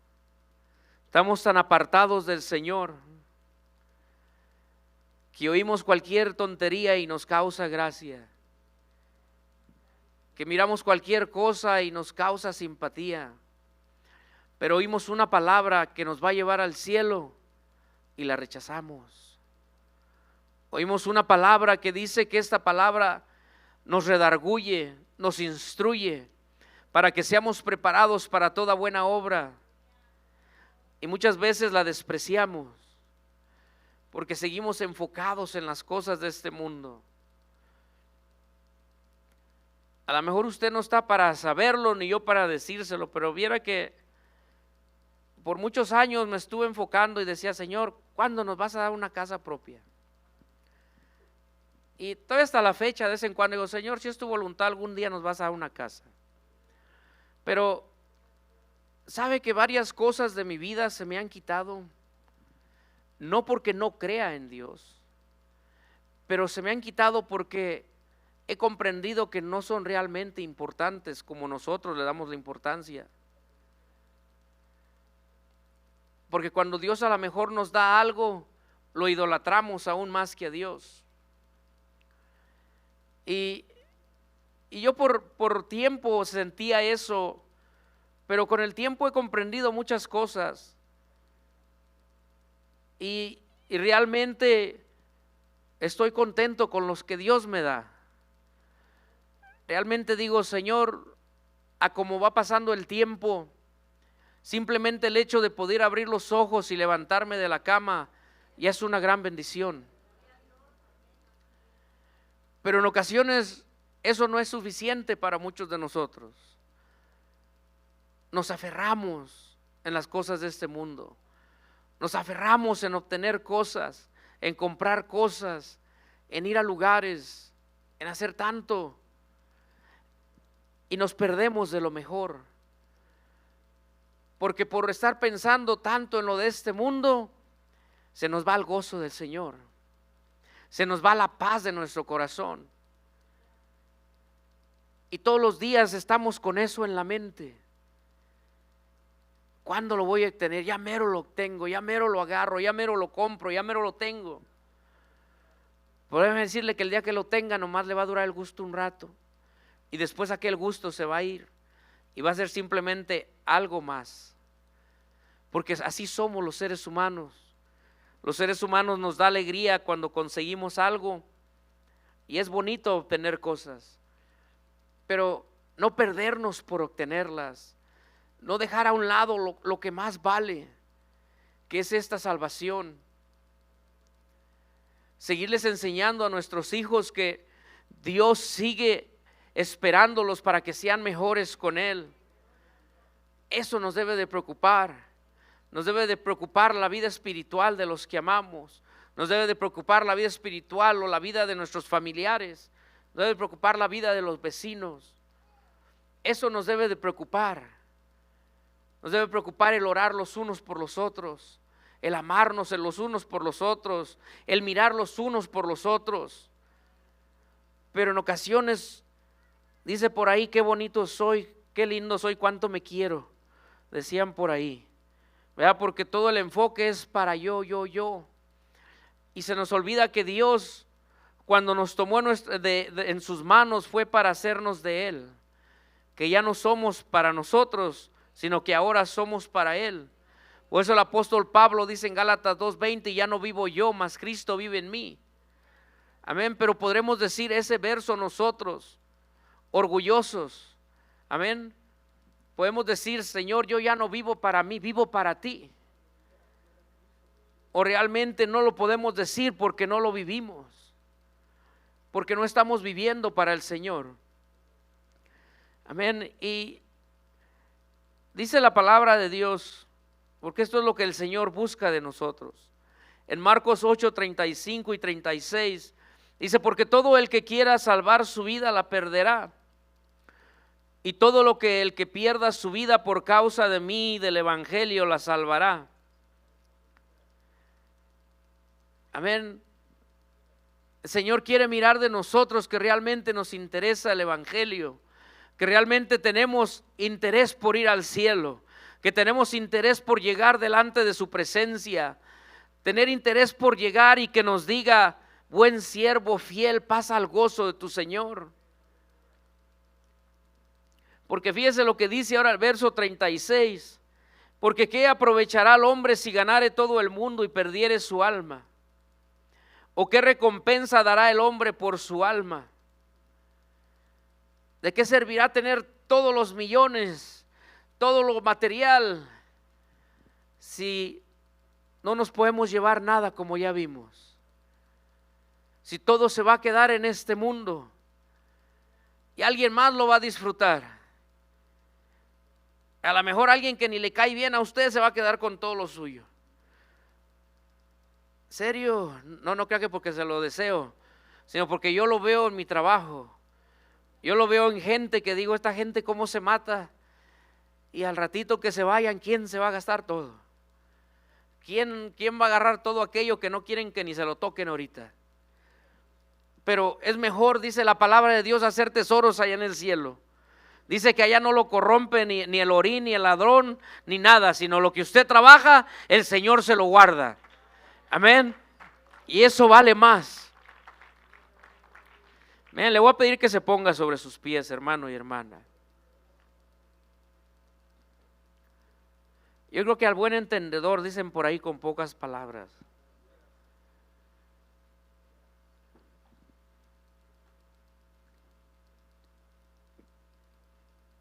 Estamos tan apartados del Señor que oímos cualquier tontería y nos causa gracia. Que miramos cualquier cosa y nos causa simpatía. Pero oímos una palabra que nos va a llevar al cielo y la rechazamos. Oímos una palabra que dice que esta palabra nos redarguye, nos instruye para que seamos preparados para toda buena obra. Y muchas veces la despreciamos porque seguimos enfocados en las cosas de este mundo. A lo mejor usted no está para saberlo ni yo para decírselo, pero viera que por muchos años me estuve enfocando y decía, Señor, ¿cuándo nos vas a dar una casa propia? Y todavía hasta la fecha, de vez en cuando digo, Señor, si es tu voluntad, algún día nos vas a dar una casa. Pero sabe que varias cosas de mi vida se me han quitado, no porque no crea en Dios, pero se me han quitado porque he comprendido que no son realmente importantes como nosotros le damos la importancia. Porque cuando Dios a lo mejor nos da algo, lo idolatramos aún más que a Dios. Y yo por tiempo sentía eso, pero con el tiempo he comprendido muchas cosas. Y realmente estoy contento con los que Dios me da. Realmente digo, Señor, a como va pasando el tiempo, simplemente el hecho de poder abrir los ojos y levantarme de la cama ya es una gran bendición. Pero en ocasiones eso no es suficiente para muchos de nosotros. Nos aferramos en las cosas de este mundo. Nos aferramos en obtener cosas, en comprar cosas, en ir a lugares, en hacer tanto. Y nos perdemos de lo mejor. Porque por estar pensando tanto en lo de este mundo, se nos va el gozo del Señor. Se nos va la paz de nuestro corazón. Y todos los días estamos con eso en la mente. ¿Cuándo lo voy a tener? Ya mero lo tengo, ya mero lo agarro, ya mero lo compro, ya mero lo tengo. Podemos decirle que el día que lo tenga nomás le va a durar el gusto un rato. Y después aquel gusto se va a ir. Y va a ser simplemente algo más. Porque así somos los seres humanos. Los seres humanos nos da alegría cuando conseguimos algo. Y es bonito obtener cosas. Pero no perdernos por obtenerlas. No dejar a un lado lo que más vale, que es esta salvación. Seguirles enseñando a nuestros hijos que Dios sigue esperándolos para que sean mejores con Él. Eso nos debe de preocupar. Nos debe de preocupar la vida espiritual de los que amamos. Nos debe de preocupar la vida espiritual o la vida de nuestros familiares. Nos debe de preocupar la vida de los vecinos. Eso nos debe de preocupar. Nos debe preocupar el orar los unos por los otros, el amarnos los unos por los otros, el mirar los unos por los otros. Pero en ocasiones dice por ahí, qué bonito soy, qué lindo soy, cuánto me quiero, decían por ahí, ¿verdad? Porque todo el enfoque es para yo. Y se nos olvida que Dios, cuando nos tomó en sus manos, fue para hacernos de Él, que ya no somos para nosotros, sino que ahora somos para Él. Por eso el apóstol Pablo dice en Gálatas 2:20, ya no vivo yo, mas Cristo vive en mí. Amén, pero podremos decir ese verso nosotros, orgullosos. Amén. Podemos decir, Señor, yo ya no vivo para mí, vivo para ti. O realmente no lo podemos decir porque no lo vivimos, porque no estamos viviendo para el Señor. Amén. Y Dice la palabra de Dios, porque esto es lo que el Señor busca de nosotros. En Marcos 8, 35 y 36, dice, porque todo el que quiera salvar su vida la perderá. Y todo lo que el que pierda su vida por causa de mí y del evangelio la salvará. Amén. El Señor quiere mirar de nosotros que realmente nos interesa el evangelio, que realmente tenemos interés por ir al cielo, que tenemos interés por llegar delante de su presencia, tener interés por llegar y que nos diga, buen siervo fiel, pasa al gozo de tu Señor. Porque fíjese lo que dice ahora el verso 36, porque ¿qué aprovechará el hombre si ganare todo el mundo y perdiere su alma? ¿O qué recompensa dará el hombre por su alma? ¿De qué servirá tener todos los millones, todo lo material, si no nos podemos llevar nada como ya vimos? Si todo se va a quedar en este mundo y alguien más lo va a disfrutar. A lo mejor alguien que ni le cae bien a usted se va a quedar con todo lo suyo. ¿Serio? No crea que porque se lo deseo, sino porque yo lo veo en mi trabajo. Yo lo veo en gente que digo, esta gente cómo se mata, y al ratito que se vayan, ¿quién se va a gastar todo? ¿Quién va a agarrar todo aquello que no quieren que ni se lo toquen ahorita? Pero es mejor, dice la palabra de Dios, hacer tesoros allá en el cielo. Dice que allá no lo corrompe ni el orín, ni el ladrón, ni nada, sino lo que usted trabaja, el Señor se lo guarda. Amén. Y eso vale más. Miren, le voy a pedir que se ponga sobre sus pies, hermano y hermana. Yo creo que al buen entendedor, dicen por ahí con pocas palabras.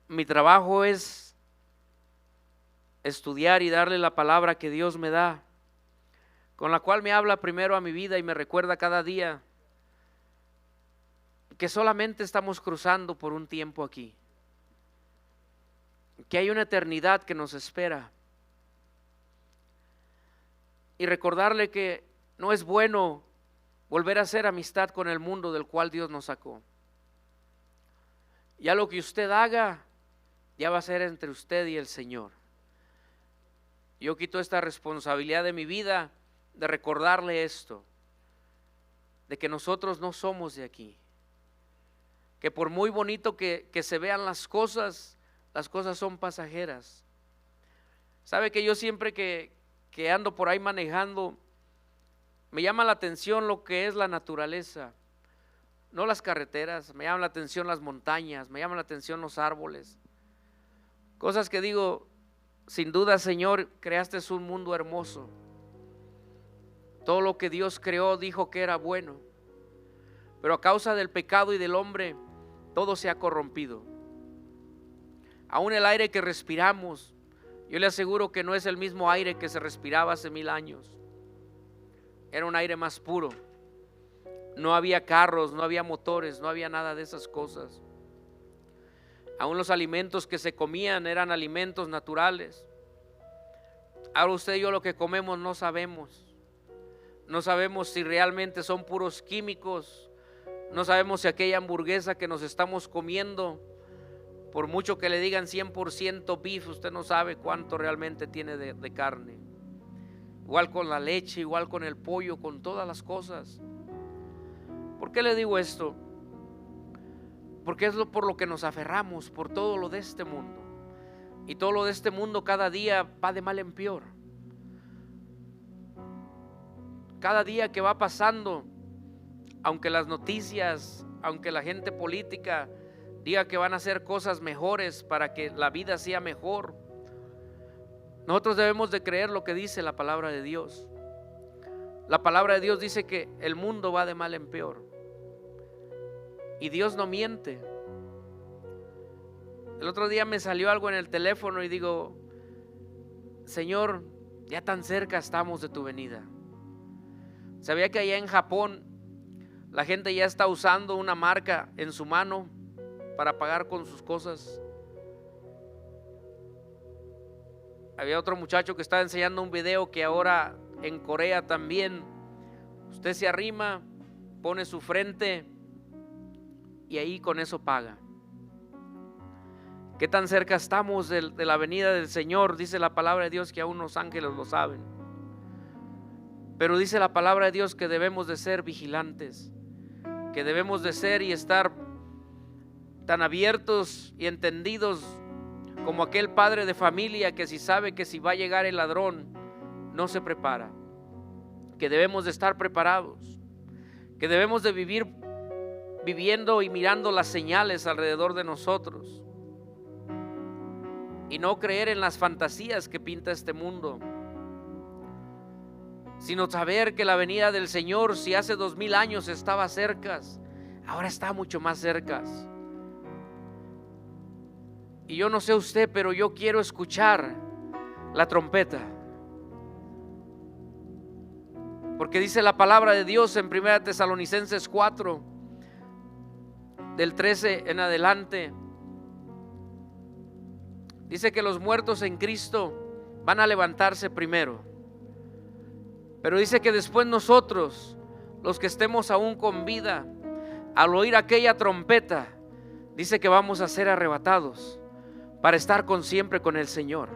Mi trabajo es estudiar y darle la palabra que Dios me da, con la cual me habla primero a mi vida y me recuerda cada día que solamente estamos cruzando por un tiempo aquí, que hay una eternidad que nos espera, y recordarle que no es bueno volver a hacer amistad con el mundo del cual Dios nos sacó. Ya lo que usted haga ya va a ser entre usted y el Señor. Yo quito esta responsabilidad de mi vida de recordarle esto, de que nosotros no somos de aquí, que por muy bonito que se vean las cosas son pasajeras. Sabe que yo siempre que ando por ahí manejando, me llama la atención lo que es la naturaleza, no las carreteras, me llama la atención las montañas, me llama la atención los árboles, cosas que digo, sin duda, Señor, creaste un mundo hermoso. Todo lo que Dios creó dijo que era bueno, pero a causa del pecado y del hombre, todo se ha corrompido. Aún el aire que respiramos, yo le aseguro que no es el mismo aire que se respiraba hace 1000 años. Era un aire más puro. No había carros, no había motores, no había nada de esas cosas. Aún los alimentos que se comían eran alimentos naturales. Ahora usted y yo lo que comemos no sabemos. No sabemos si realmente son puros químicos. No sabemos si aquella hamburguesa que nos estamos comiendo, por mucho que le digan 100% beef, usted no sabe cuánto realmente tiene de carne. Igual con la leche, igual con el pollo, con todas las cosas. ¿Por qué le digo esto? Porque es por lo que nos aferramos, por todo lo de este mundo. Y todo lo de este mundo cada día va de mal en peor. Cada día que va pasando, aunque las noticias, aunque la gente política diga que van a hacer cosas mejores para que la vida sea mejor, nosotros debemos de creer lo que dice la palabra de Dios. La palabra de Dios dice que el mundo va de mal en peor. Y Dios no miente. El otro día me salió algo en el teléfono y digo, Señor, ya tan cerca estamos de tu venida. ¿Sabía que allá en Japón la gente ya está usando una marca en su mano para pagar con sus cosas? Había otro muchacho que estaba enseñando un video que ahora en Corea también usted se arrima, pone su frente y ahí con eso paga. ¿Qué tan cerca estamos de la venida del Señor? Dice la palabra de Dios que aún los ángeles lo saben. Pero dice la palabra de Dios que debemos de ser vigilantes, que debemos de ser y estar tan abiertos y entendidos como aquel padre de familia que si sabe que si va a llegar el ladrón, no se prepara. Que debemos de estar preparados, que debemos de vivir viviendo y mirando las señales alrededor de nosotros y no creer en las fantasías que pinta este mundo, sino saber que la venida del Señor, si hace 2000 años estaba cerca, ahora está mucho más cerca. Y yo no sé usted, pero yo quiero escuchar la trompeta, porque dice la palabra de Dios en 1 Tesalonicenses 4 del 13 en adelante, dice que los muertos en Cristo van a levantarse primero, pero dice que después nosotros, los que estemos aún con vida, al oír aquella trompeta, dice que vamos a ser arrebatados para estar siempre con el Señor.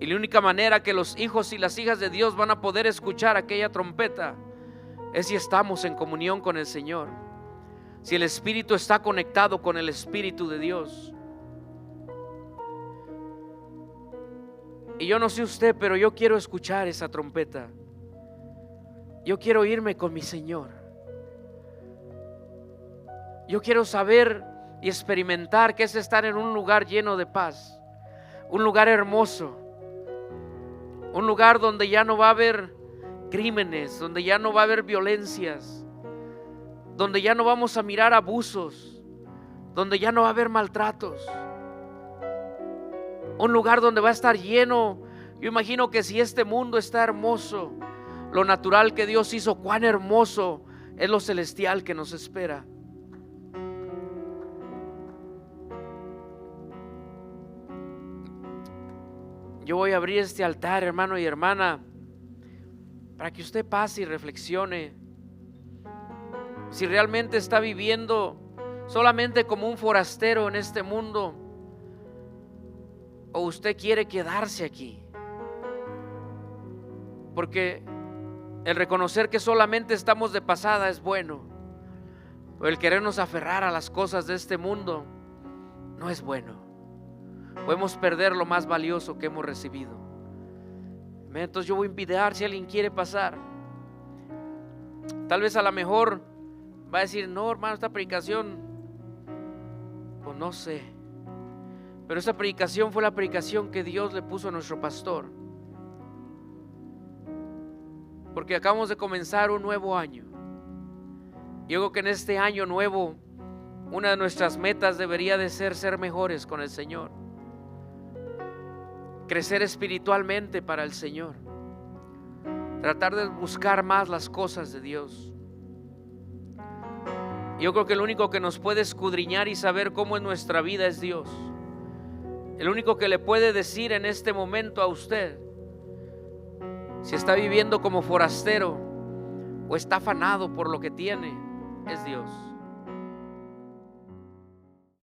Y la única manera que los hijos y las hijas de Dios van a poder escuchar aquella trompeta es si estamos en comunión con el Señor, si el Espíritu está conectado con el Espíritu de Dios. Y yo no sé usted, pero yo quiero escuchar esa trompeta. Yo quiero irme con mi Señor. Yo quiero saber y experimentar que es estar en un lugar lleno de paz, un lugar hermoso, un lugar donde ya no va a haber crímenes, donde ya no va a haber violencias, donde ya no vamos a mirar abusos, donde ya no va a haber maltratos. Un lugar donde va a estar lleno. Yo imagino que si este mundo está hermoso, lo natural que Dios hizo, cuán hermoso es lo celestial que nos espera. Yo voy a abrir este altar, hermano y hermana, para que usted pase y reflexione si realmente está viviendo solamente como un forastero en este mundo, o usted quiere quedarse aquí. Porque el reconocer que solamente estamos de pasada es bueno, pero el querernos aferrar a las cosas de este mundo no es bueno. Podemos perder lo más valioso que hemos recibido. Entonces yo voy a invitar, si alguien quiere pasar, tal vez a lo mejor va a decir: no, hermano, esta predicación, pues no sé, pero esa predicación fue la predicación que Dios le puso a nuestro pastor, porque acabamos de comenzar un nuevo año. Yo creo que en este año nuevo una de nuestras metas debería de ser mejores con el Señor, crecer espiritualmente para el Señor, tratar de buscar más las cosas de Dios. Yo creo que el único que nos puede escudriñar y saber cómo es nuestra vida es Dios. El único que le puede decir en este momento a usted si está viviendo como forastero o está afanado por lo que tiene es Dios.